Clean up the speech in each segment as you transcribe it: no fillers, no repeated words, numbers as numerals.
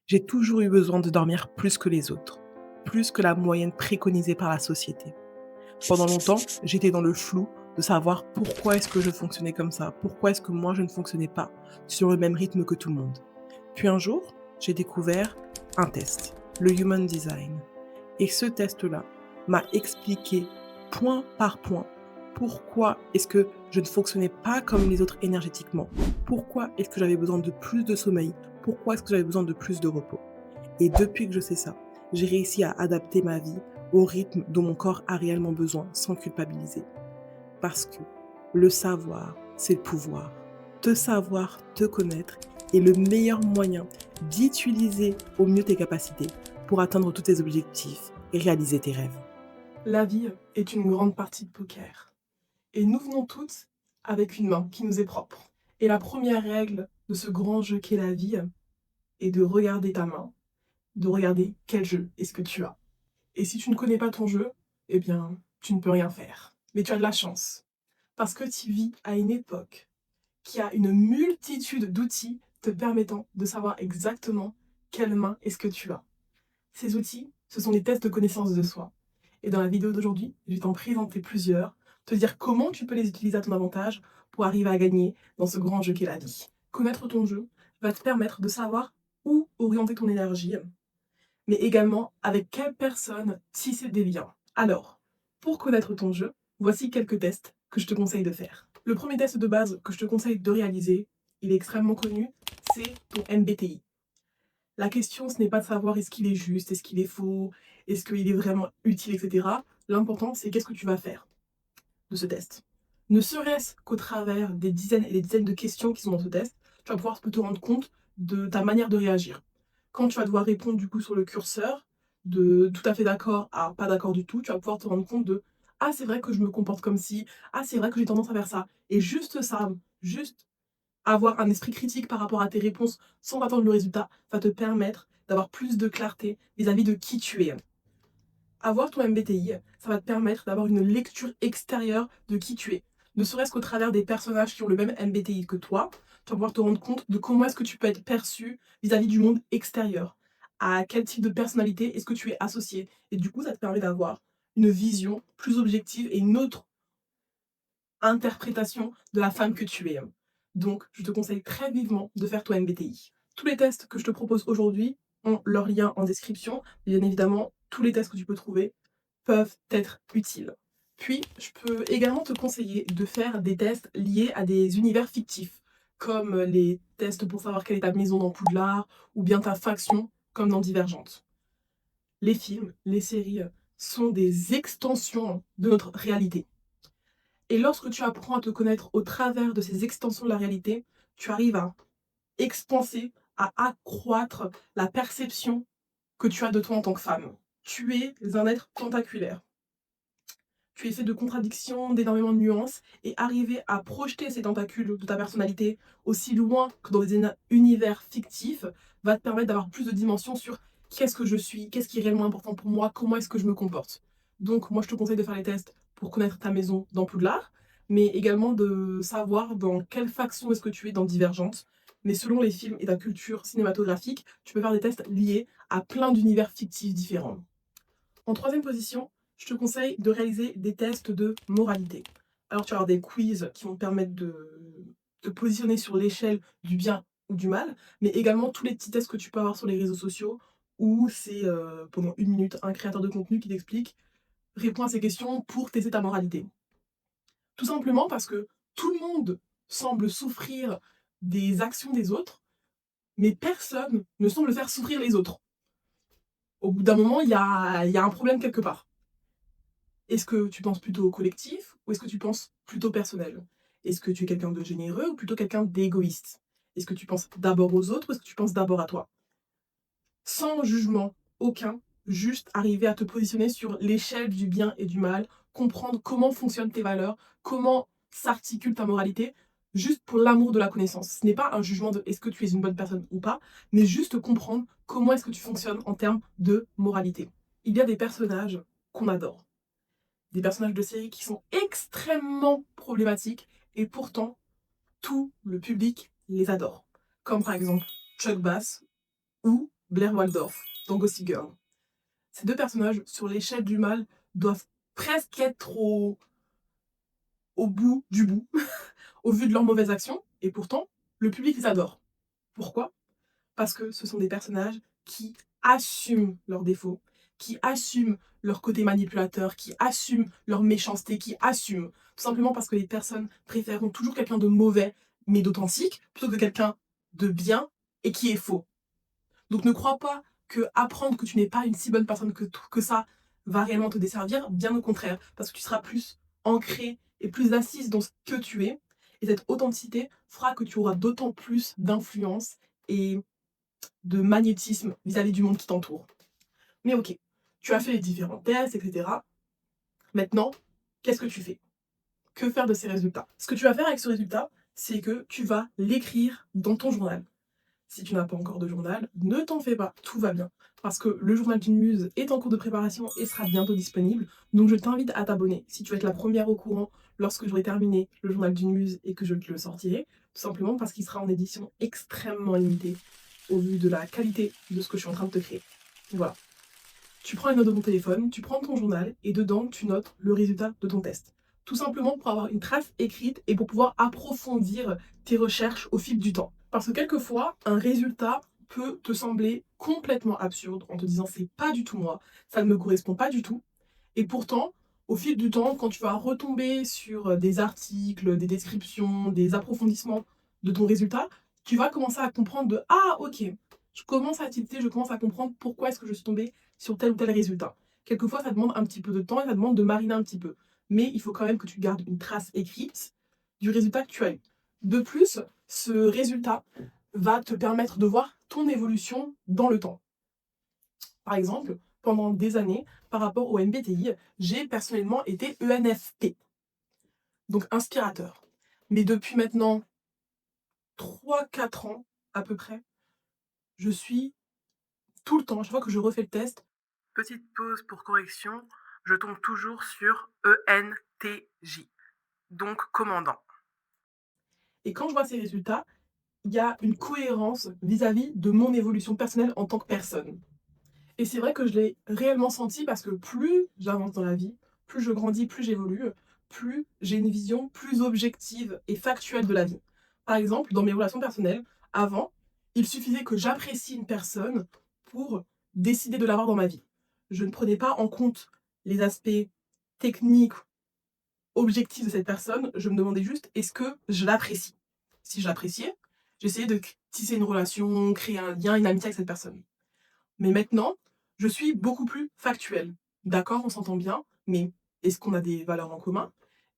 J'ai toujours eu besoin de dormir plus que les autres, plus que la moyenne préconisée par la société. Pendant longtemps, j'étais dans le flou de savoir pourquoi est-ce que je fonctionnais comme ça, pourquoi est-ce que moi je ne fonctionnais pas sur le même rythme que tout le monde. Puis un jour, j'ai découvert un test, le Human Design. Et ce test-là m'a expliqué point par point pourquoi est-ce que je ne fonctionnais pas comme les autres énergétiquement, pourquoi est-ce que j'avais besoin de plus de sommeil, pourquoi est-ce que j'avais besoin de plus de repos. Et depuis que je sais ça, j'ai réussi à adapter ma vie au rythme dont mon corps a réellement besoin sans culpabiliser. Parce que le savoir, c'est le pouvoir. Te savoir, te connaître est le meilleur moyen d'utiliser au mieux tes capacités pour atteindre tous tes objectifs et réaliser tes rêves. La vie est une grande partie de poker. Et nous venons toutes avec une main qui nous est propre. Et la première règle de ce grand jeu qu'est la vie est de regarder ta main, de regarder quel jeu est-ce que tu as. Et si tu ne connais pas ton jeu, eh bien, tu ne peux rien faire. Mais tu as de la chance. Parce que tu vis à une époque qui a une multitude d'outils te permettant de savoir exactement quelle main est-ce que tu as. Ces outils, ce sont des tests de connaissance de soi. Et dans la vidéo d'aujourd'hui, je vais t'en présenter plusieurs, te dire comment tu peux les utiliser à ton avantage pour arriver à gagner dans ce grand jeu qu'est la vie. Connaître ton jeu va te permettre de savoir où orienter ton énergie, mais également avec quelle personne tisser des liens. Alors, pour connaître ton jeu, voici quelques tests que je te conseille de faire. Le premier test de base que je te conseille de réaliser, il est extrêmement connu, c'est ton MBTI. La question, ce n'est pas de savoir est-ce qu'il est juste, est-ce qu'il est faux, est-ce qu'il est vraiment utile, etc. L'important, c'est qu'est-ce que tu vas faire de ce test. Ne serait-ce qu'au travers des dizaines et des dizaines de questions qui sont dans ce test, tu vas pouvoir te rendre compte de ta manière de réagir. Quand tu vas devoir répondre du coup sur le curseur, de tout à fait d'accord à pas d'accord du tout, tu vas pouvoir te rendre compte de ah c'est vrai que je me comporte comme si, ah c'est vrai que j'ai tendance à faire ça. Et juste ça, juste avoir un esprit critique par rapport à tes réponses sans attendre le résultat va te permettre d'avoir plus de clarté vis-à-vis de qui tu es. Avoir ton MBTI, ça va te permettre d'avoir une lecture extérieure de qui tu es. Ne serait-ce qu'au travers des personnages qui ont le même MBTI que toi, tu vas pouvoir te rendre compte de comment est-ce que tu peux être perçu vis-à-vis du monde extérieur. À quel type de personnalité est-ce que tu es associé. Et du coup, ça te permet d'avoir une vision plus objective et une autre interprétation de la femme que tu es. Donc, je te conseille très vivement de faire ton MBTI. Tous les tests que je te propose aujourd'hui ont leur lien en description. Bien évidemment, tous les tests que tu peux trouver peuvent être utiles. Puis, je peux également te conseiller de faire des tests liés à des univers fictifs, comme les tests pour savoir quelle est ta maison dans Poudlard, ou bien ta faction, comme dans Divergente. Les films, les séries sont des extensions de notre réalité. Et lorsque tu apprends à te connaître au travers de ces extensions de la réalité, tu arrives à expanser, à accroître la perception que tu as de toi en tant que femme. Tu es un être tentaculaire. Tu es fait de contradictions, d'énormément de nuances, et arriver à projeter ces tentacules de ta personnalité aussi loin que dans des univers fictifs va te permettre d'avoir plus de dimensions sur qu'est-ce que je suis, qu'est-ce qui est réellement important pour moi, comment est-ce que je me comporte. Donc moi je te conseille de faire les tests pour connaître ta maison dans Poudlard, mais également de savoir dans quelle faction est-ce que tu es dans Divergente. Mais selon les films et ta culture cinématographique, tu peux faire des tests liés à plein d'univers fictifs différents. En troisième position, je te conseille de réaliser des tests de moralité. Alors tu vas avoir des quiz qui vont te permettre de te positionner sur l'échelle du bien ou du mal, mais également tous les petits tests que tu peux avoir sur les réseaux sociaux où c'est pendant une minute un créateur de contenu qui t'explique réponds à ces questions pour tester ta moralité. Tout simplement parce que tout le monde semble souffrir des actions des autres, mais personne ne semble faire souffrir les autres. Au bout d'un moment, il y a un problème quelque part. Est-ce que tu penses plutôt au collectif ou est-ce que tu penses plutôt personnel? Est-ce que tu es quelqu'un de généreux ou plutôt quelqu'un d'égoïste? Est-ce que tu penses d'abord aux autres ou est-ce que tu penses d'abord à toi? Sans jugement aucun, juste arriver à te positionner sur l'échelle du bien et du mal, comprendre comment fonctionnent tes valeurs, comment s'articule ta moralité, juste pour l'amour de la connaissance. Ce n'est pas un jugement de est-ce que tu es une bonne personne ou pas, mais juste comprendre comment est-ce que tu fonctionnes en termes de moralité. Il y a des personnages qu'on adore, des personnages de série qui sont extrêmement problématiques et pourtant tout le public les adore. Comme par exemple Chuck Bass ou Blair Waldorf dans Gossip Girl. Ces deux personnages, sur l'échelle du mal, doivent presque être au bout du bout, au vu de leurs mauvaises actions, et pourtant, le public les adore. Pourquoi? Parce que ce sont des personnages qui assument leurs défauts, qui assument leur côté manipulateur, qui assument leur méchanceté, qui assument. Tout simplement parce que les personnes préféreront toujours quelqu'un de mauvais, mais d'authentique, plutôt que quelqu'un de bien et qui est faux. Donc ne crois pas que apprendre que tu n'es pas une si bonne personne que ça va réellement te desservir, bien au contraire, parce que tu seras plus ancré et plus assise dans ce que tu es, et cette authenticité fera que tu auras d'autant plus d'influence et de magnétisme vis-à-vis du monde qui t'entoure. Mais ok, tu as fait les différents tests, etc. Maintenant, qu'est-ce que tu fais? Que faire de ces résultats? Ce que tu vas faire avec ce résultat, c'est que tu vas l'écrire dans ton journal. Si tu n'as pas encore de journal, ne t'en fais pas, tout va bien. Parce que le journal d'une muse est en cours de préparation et sera bientôt disponible. Donc je t'invite à t'abonner si tu veux être la première au courant lorsque j'aurai terminé le journal d'une muse et que je te le sortirai. Tout simplement parce qu'il sera en édition extrêmement limitée au vu de la qualité de ce que je suis en train de te créer. Voilà. Tu prends une note de ton téléphone, tu prends ton journal et dedans tu notes le résultat de ton test. Tout simplement pour avoir une trace écrite et pour pouvoir approfondir tes recherches au fil du temps. Parce que quelquefois, un résultat peut te sembler complètement absurde en te disant c'est pas du tout moi, ça ne me correspond pas du tout. Et pourtant, au fil du temps, quand tu vas retomber sur des articles, des descriptions, des approfondissements de ton résultat, tu vas commencer à comprendre de ah ok, je commence à tilter, je commence à comprendre pourquoi est-ce que je suis tombée sur tel ou tel résultat. Quelquefois, ça demande un petit peu de temps et ça demande de mariner un petit peu. Mais il faut quand même que tu gardes une trace écrite du résultat que tu as eu. De plus, ce résultat va te permettre de voir ton évolution dans le temps. Par exemple, pendant des années, par rapport au MBTI, j'ai personnellement été ENFP, donc inspirateur. Mais depuis maintenant 3-4 ans à peu près, je suis tout le temps, chaque fois que je refais le test, petite pause pour correction, je tombe toujours sur ENTJ, donc commandant. Et quand je vois ces résultats, il y a une cohérence vis-à-vis de mon évolution personnelle en tant que personne. Et c'est vrai que je l'ai réellement senti parce que plus j'avance dans la vie, plus je grandis, plus j'évolue, plus j'ai une vision plus objective et factuelle de la vie. Par exemple, dans mes relations personnelles, avant, il suffisait que j'apprécie une personne pour décider de l'avoir dans ma vie. Je ne prenais pas en compte les aspects techniques, objectifs de cette personne, je me demandais juste est-ce que je l'apprécie. Si je l'appréciais, j'essayais de tisser une relation, créer un lien, une amitié avec cette personne. Mais maintenant, je suis beaucoup plus factuelle. D'accord, on s'entend bien, mais est-ce qu'on a des valeurs en commun?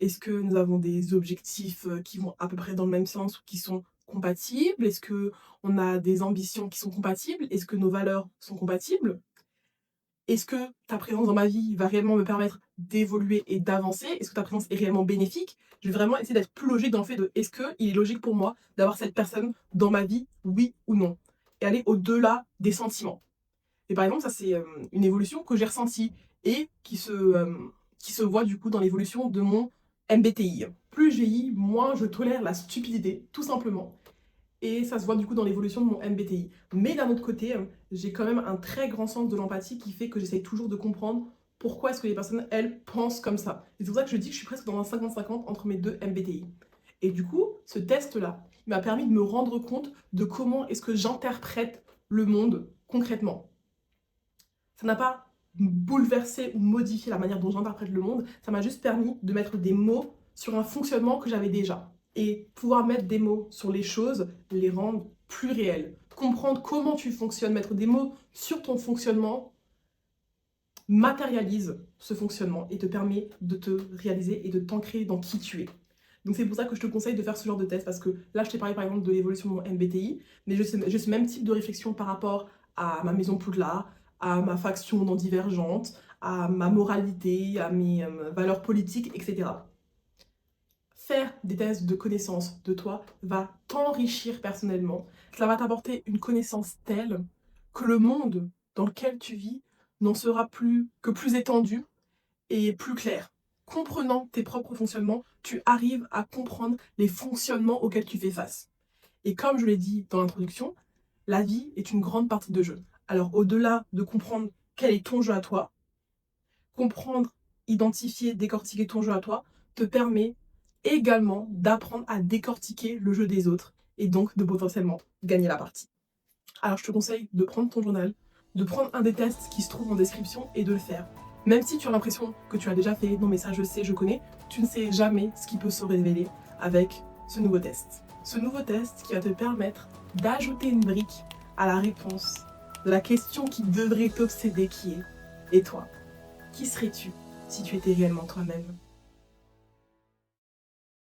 Est-ce que nous avons des objectifs qui vont à peu près dans le même sens ou qui sont compatibles? Est-ce qu'on a des ambitions qui sont compatibles? Est-ce que nos valeurs sont compatibles? Est-ce que ta présence dans ma vie va réellement me permettre d'évoluer et d'avancer? Est-ce que ta présence est réellement bénéfique? Je vais vraiment essayer d'être plus logique dans le fait de est-ce qu'il est logique pour moi d'avoir cette personne dans ma vie, oui ou non? Et aller au-delà des sentiments. Et par exemple, ça c'est une évolution que j'ai ressentie et qui se voit du coup dans l'évolution de mon MBTI. Plus je vieillis, moins je tolère la stupidité, tout simplement. Et ça se voit du coup dans l'évolution de mon MBTI. Mais d'un autre côté, j'ai quand même un très grand sens de l'empathie qui fait que j'essaye toujours de comprendre pourquoi est-ce que les personnes, elles, pensent comme ça. Et c'est pour ça que je dis que je suis presque dans un 50-50 entre mes deux MBTI. Et du coup, ce test-là, il m'a permis de me rendre compte de comment est-ce que j'interprète le monde concrètement. Ça n'a pas bouleversé ou modifié la manière dont j'interprète le monde, ça m'a juste permis de mettre des mots sur un fonctionnement que j'avais déjà. Et pouvoir mettre des mots sur les choses, les rendre plus réelles. Comprendre comment tu fonctionnes, mettre des mots sur ton fonctionnement, matérialise ce fonctionnement et te permet de te réaliser et de t'ancrer dans qui tu es. Donc c'est pour ça que je te conseille de faire ce genre de test, parce que là je t'ai parlé par exemple de l'évolution de mon MBTI, mais j'ai ce même type de réflexion par rapport à ma maison Poudlard, à ma faction non divergente, à ma moralité, à mes valeurs politiques, etc. Faire des tests de connaissance de toi va t'enrichir personnellement. Cela va t'apporter une connaissance telle que le monde dans lequel tu vis n'en sera plus que plus étendu et plus clair. Comprenant tes propres fonctionnements, tu arrives à comprendre les fonctionnements auxquels tu fais face. Et comme je l'ai dit dans l'introduction, la vie est une grande partie de jeu. Alors au-delà de comprendre quel est ton jeu à toi, comprendre, identifier, décortiquer ton jeu à toi te permet également d'apprendre à décortiquer le jeu des autres et donc de potentiellement gagner la partie. Alors je te conseille de prendre ton journal, de prendre un des tests qui se trouve en description et de le faire. Même si tu as l'impression que tu as déjà fait, non mais ça je sais, je connais, tu ne sais jamais ce qui peut se révéler avec ce nouveau test. Ce nouveau test qui va te permettre d'ajouter une brique à la réponse de la question qui devrait t'obséder qui est « Et toi, qui serais-tu si tu étais réellement toi-même »